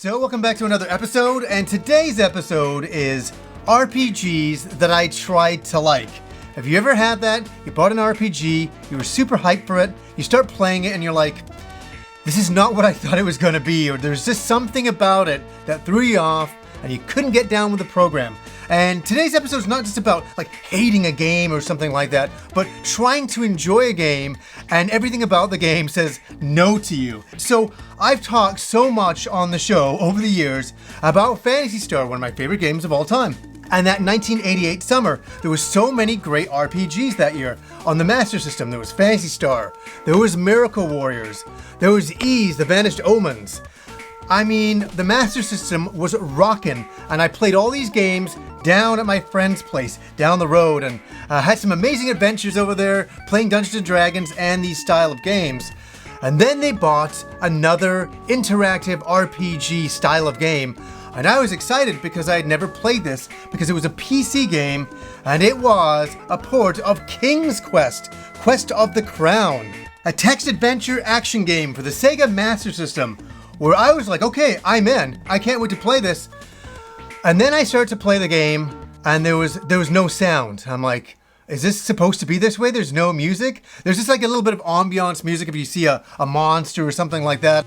So welcome back to another episode, and today's episode is RPGs that I tried to like. Have you ever had that? You bought an RPG, you were super hyped for it, you start playing it and you're like, this is not what I thought it was going to be, or there's just something about it that threw you off and you couldn't get down with the program. And today's episode is not just about like hating a game or something like that, but trying to enjoy a game and everything about the game says no to you. So I've talked so much on the show over the years about Phantasy Star, one of my favorite games of all time. And that 1988 summer, there was so many great RPGs that year. On the Master System, there was Phantasy Star, there was Miracle Warriors, there was Ys, The Vanished Omens. I mean, the Master System was rockin', and I played all these games down at my friend's place down the road, and had some amazing adventures over there, playing Dungeons & Dragons and these style of games. And then they bought another interactive RPG style of game, and I was excited because I had never played this, because it was a PC game, and it was a port of King's Quest, Quest of the Crown, a text-adventure action game for the Sega Master System, where I was like, okay, I'm in. I can't wait to play this. And then I started to play the game, and there was no sound. I'm like, is this supposed to be this way? There's no music? There's just like a little bit of ambiance music if you see a monster or something like that.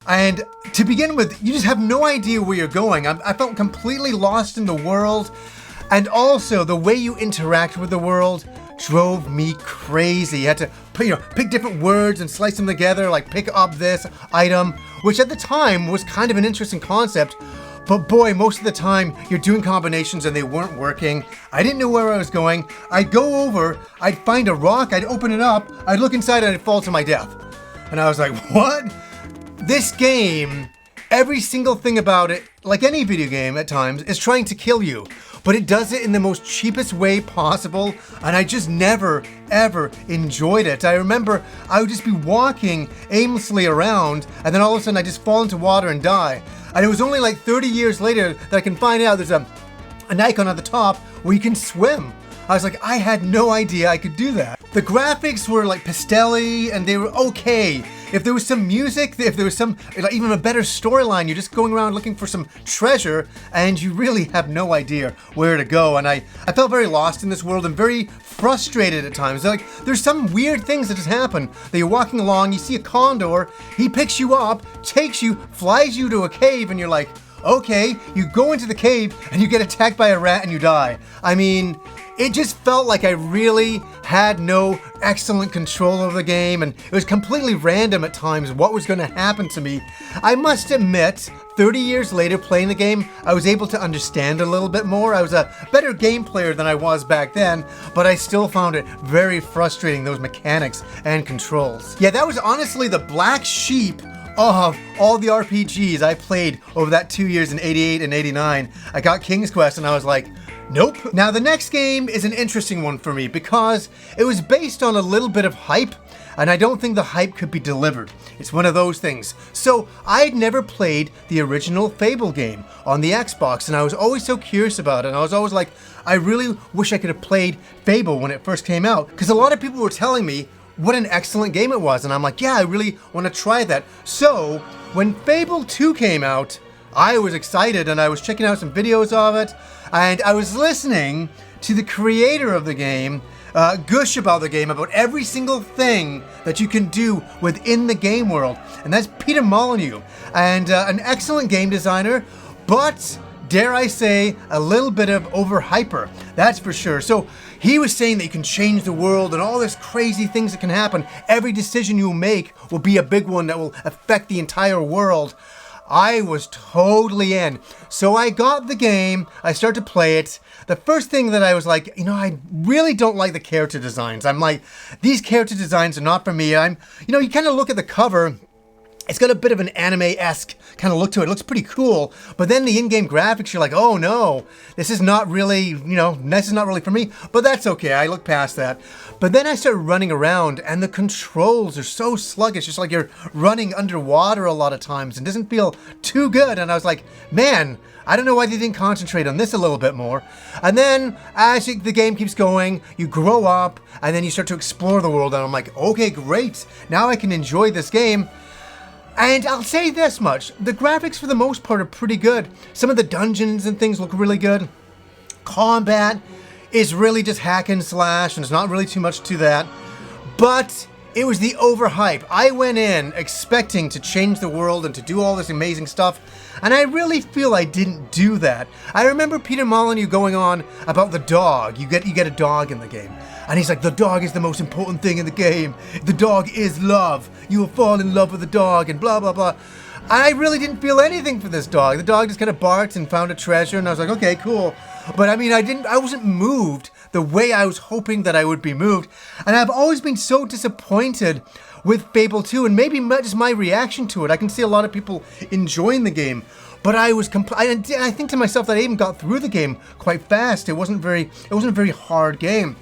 And to begin with, you just have no idea where you're going. I felt completely lost in the world. And also, the way you interact with the world drove me crazy. You had to pick different words and slice them together, like pick up this item, which at the time was kind of an interesting concept. But boy, most of the time you're doing combinations and they weren't working. I didn't know where I was going. I'd go over, I'd find a rock, I'd open it up, I'd look inside and I'd fall to my death. And I was like, what? This game, every single thing about it, like any video game at times, is trying to kill you. But it does it in the most cheapest way possible, and I just never, ever enjoyed it. I remember I would just be walking aimlessly around, and then all of a sudden I just fall into water and die. And it was only like 30 years later that I can find out there's an icon at the top where you can swim. I was like, I had no idea I could do that. The graphics were like pastel-y, and they were okay. If there was some music, if there was some, like, even a better storyline, you're just going around looking for some treasure, and you really have no idea where to go. And I felt very lost in this world and very frustrated at times. Like, there's some weird things that just happen. That you're walking along, you see a condor, he picks you up, takes you, flies you to a cave, and you're like, okay, you go into the cave, and you get attacked by a rat and you die. I mean, it just felt like I really had no excellent control over the game, and it was completely random at times what was going to happen to me. I must admit, 30 years later playing the game, I was able to understand a little bit more. I was a better game player than I was back then, but I still found it very frustrating, those mechanics and controls. Yeah, that was honestly the black sheep of all the RPGs I played over that 2 years in 88 and 89. I got King's Quest and I was like, nope. Now the next game is an interesting one for me because it was based on a little bit of hype, and I don't think the hype could be delivered. It's one of those things. So I'd never played the original Fable game on the Xbox, and I was always so curious about it, and I was always like, I really wish I could have played Fable when it first came out, because a lot of people were telling me what an excellent game it was, and I'm like, yeah, I really want to try that. So when Fable II came out, I was excited, and I was checking out some videos of it, and I was listening to the creator of the game gush about the game, about every single thing that you can do within the game world. And that's Peter Molyneux, and an excellent game designer, but dare I say, a little bit of overhyper, that's for sure. So he was saying that you can change the world and all this crazy things that can happen. Every decision you make will be a big one that will affect the entire world. I was totally in. So I got the game, I started to play it. The first thing that I was like, I really don't like the character designs. I'm like, these character designs are not for me. You kind of look at the cover, it's got a bit of an anime-esque kind of look to it. It looks pretty cool. But then the in-game graphics, you're like, oh no, this is not really, this is not really for me. But that's okay, I look past that. But then I started running around and the controls are so sluggish. It's like you're running underwater a lot of times and doesn't feel too good. And I was like, man, I don't know why they didn't concentrate on this a little bit more. And then as the game keeps going, you grow up and then you start to explore the world. And I'm like, okay, great. Now I can enjoy this game. And I'll say this much, the graphics for the most part are pretty good. Some of the dungeons and things look really good. Combat is really just hack and slash, and there's not really too much to that. But it was the overhype. I went in expecting to change the world and to do all this amazing stuff, and I really feel I didn't do that. I remember Peter Molyneux going on about the dog. You get a dog in the game. And he's like, the dog is the most important thing in the game. The dog is love. You will fall in love with the dog and blah, blah, blah. I really didn't feel anything for this dog. The dog just kind of barked and found a treasure, and I was like, okay, cool. But I mean, I wasn't moved the way I was hoping that I would be moved. And I've always been so disappointed with Fable 2, and maybe just my reaction to it. I can see a lot of people enjoying the game, but I think to myself that I even got through the game quite fast. It wasn't a very hard game.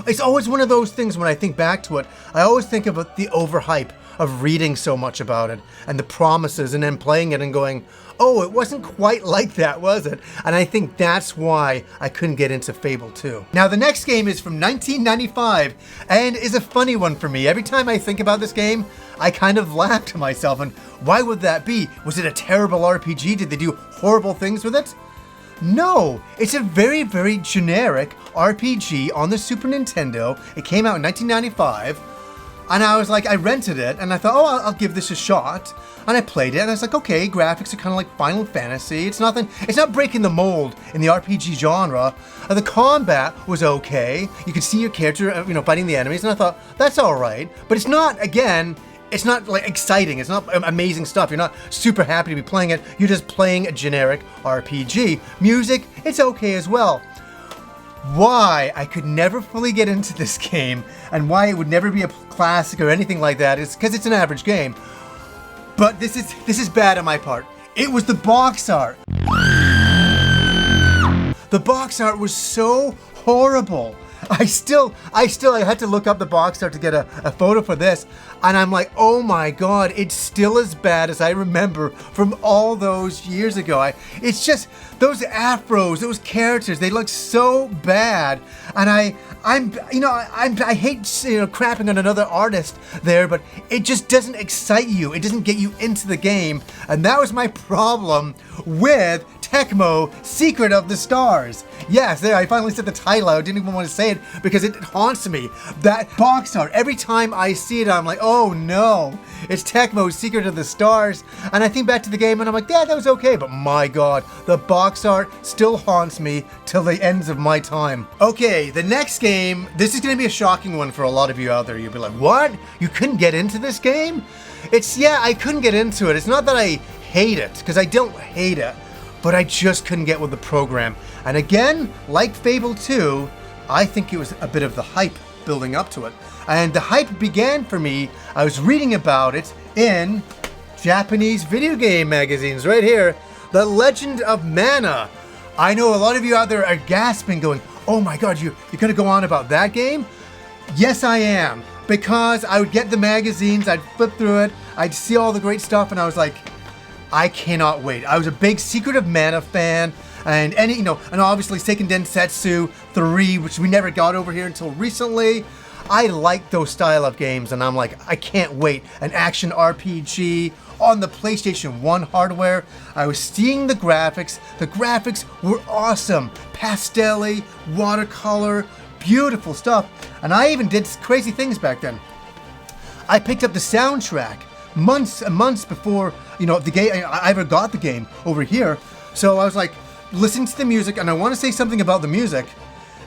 It's always one of those things when I think back to it, I always think about the overhype of reading so much about it and the promises, and then playing it and going, oh, it wasn't quite like that, was it? And I think that's why I couldn't get into Fable 2. Now, the next game is from 1995 and is a funny one for me. Every time I think about this game, I kind of laugh to myself. And why would that be? Was it a terrible RPG? Did they do horrible things with it? No, it's a very, very generic RPG on the Super Nintendo. It came out in 1995, and I was like, I rented it, and I thought, oh, I'll give this a shot. And I played it, and I was like, okay, graphics are kind of like Final Fantasy. It's not breaking the mold in the RPG genre. The combat was okay. You could see your character, fighting the enemies, and I thought, that's all right. But it's not, again, it's not like exciting. It's not amazing stuff. You're not super happy to be playing it. You're just playing a generic RPG. Music, it's okay as well. Why I could never fully get into this game and why it would never be a classic or anything like that is because it's an average game. But this is bad on my part. It was the box art. The box art was so horrible. I had to look up the box art to get a photo for this, and I'm like, oh my god, it's still as bad as I remember from all those years ago. It's just those afros, those characters, they look so bad, and I hate crapping on another artist there, but it just doesn't excite you. It doesn't get you into the game, and that was my problem with Tekmo Secret of the Stars. Yes, there, I finally said the title. I didn't even want to say it because it haunts me. That box art, every time I see it, I'm like, oh no, it's Tekmo Secret of the Stars. And I think back to the game and I'm like, yeah, that was okay. But my god, the box art still haunts me till the ends of my time. Okay, the next game, this is going to be a shocking one for a lot of you out there. You'll be like, what? You couldn't get into this game? I couldn't get into it. It's not that I hate it, because I don't hate it, but I just couldn't get with the program. And again, like Fable 2, I think it was a bit of the hype building up to it. And the hype began for me, I was reading about it in Japanese video game magazines right here. The Legend of Mana. I know a lot of you out there are gasping going, oh my god, you're gonna go on about that game? Yes, I am. Because I would get the magazines, I'd flip through it, I'd see all the great stuff, and I was like, I cannot wait. I was a big Secret of Mana fan, and obviously Seiken Densetsu 3, which we never got over here until recently. I like those style of games, and I'm like, I can't wait. An action RPG on the PlayStation 1 hardware. I was seeing the graphics. The graphics were awesome. Pastel-y, watercolor, beautiful stuff. And I even did crazy things back then. I picked up the soundtrack months and months before the game. I ever got the game over here. So I was like, listening to the music, and I want to say something about the music.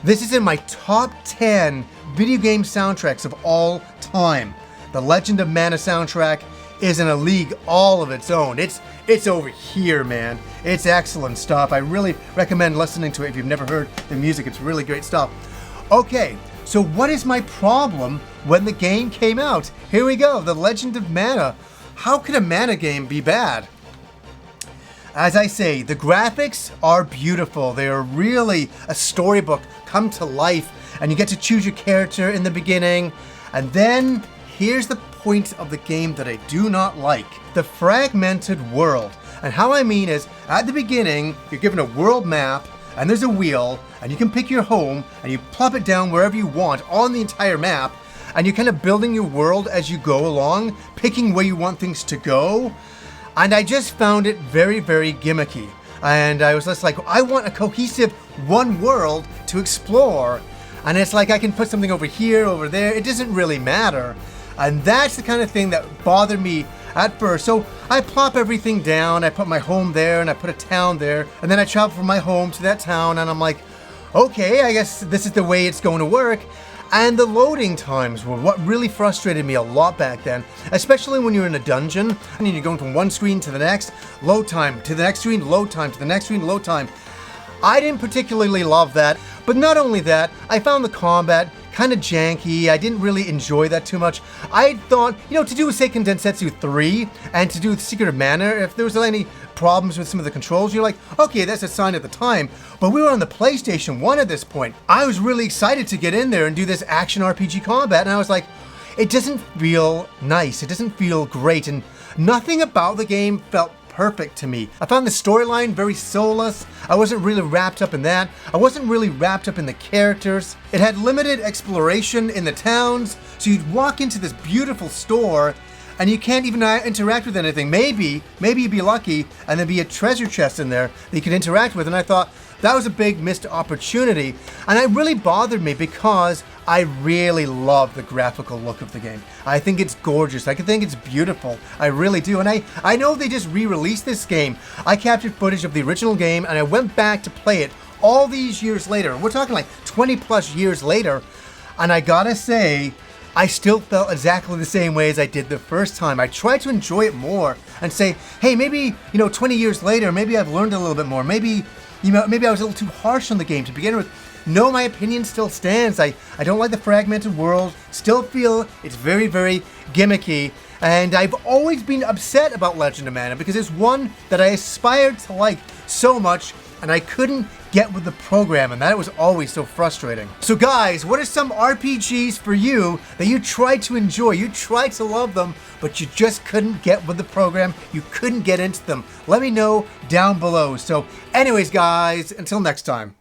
This is in my top 10 video game soundtracks of all time. The Legend of Mana soundtrack is in a league all of its own. It's over here, man. It's excellent stuff. I really recommend listening to it if you've never heard the music. It's really great stuff. Okay, so what is my problem when the game came out? Here we go, The Legend of Mana. How could a Mana game be bad? As I say, the graphics are beautiful. They are really a storybook come to life, and you get to choose your character in the beginning. And then here's the point of the game that I do not like: the fragmented world. And how I mean is, at the beginning, you're given a world map, and there's a wheel, and you can pick your home, and you plop it down wherever you want on the entire map. and you're kind of building your world as you go along, picking where you want things to go. And I just found it very, very gimmicky. And I was just like, I want a cohesive one world to explore. And it's like I can put something over here, over there. It doesn't really matter. And that's the kind of thing that bothered me at first. So I plop everything down. I put my home there and I put a town there. And then I travel from my home to that town. And I'm like, okay, I guess this is the way it's going to work. And the loading times were what really frustrated me a lot back then, especially when you're in a dungeon and you're going from one screen to the next, load time to the next screen, load time to the next screen, load time. I didn't particularly love that, but not only that, I found the combat kind of janky. I didn't really enjoy that too much. I thought, to do Seiken Densetsu 3 and to do Secret of Mana, if there was any problems with some of the controls, you're like, okay, that's a sign at the time. But we were on the PlayStation 1 at this point. I was really excited to get in there and do this action RPG combat, and I was like, it doesn't feel nice. It doesn't feel great, and nothing about the game felt perfect to me. I found the storyline very soulless. I wasn't really wrapped up in that. I wasn't really wrapped up in the characters. It had limited exploration in the towns, so you'd walk into this beautiful store and you can't even interact with anything. Maybe you'd be lucky and there'd be a treasure chest in there that you could interact with, and I thought that was a big missed opportunity. And it really bothered me because I really love the graphical look of the game. I think it's gorgeous. I think it's beautiful. I really do. And I know they just re-released this game. I captured footage of the original game and I went back to play it all these years later. We're talking like 20 plus years later. And I gotta say, I still felt exactly the same way as I did the first time. I tried to enjoy it more and say, hey, maybe, 20 years later, maybe I've learned a little bit more. Maybe I was a little too harsh on the game to begin with. No, my opinion still stands. I don't like the fragmented world. Still feel it's very, very gimmicky. And I've always been upset about Legend of Mana because it's one that I aspired to like so much and I couldn't get with the program, and that was always so frustrating. So guys, what are some RPGs for you that you tried to enjoy, you tried to love them, but you just couldn't get with the program, you couldn't get into them? Let me know down below. So anyways guys, until next time.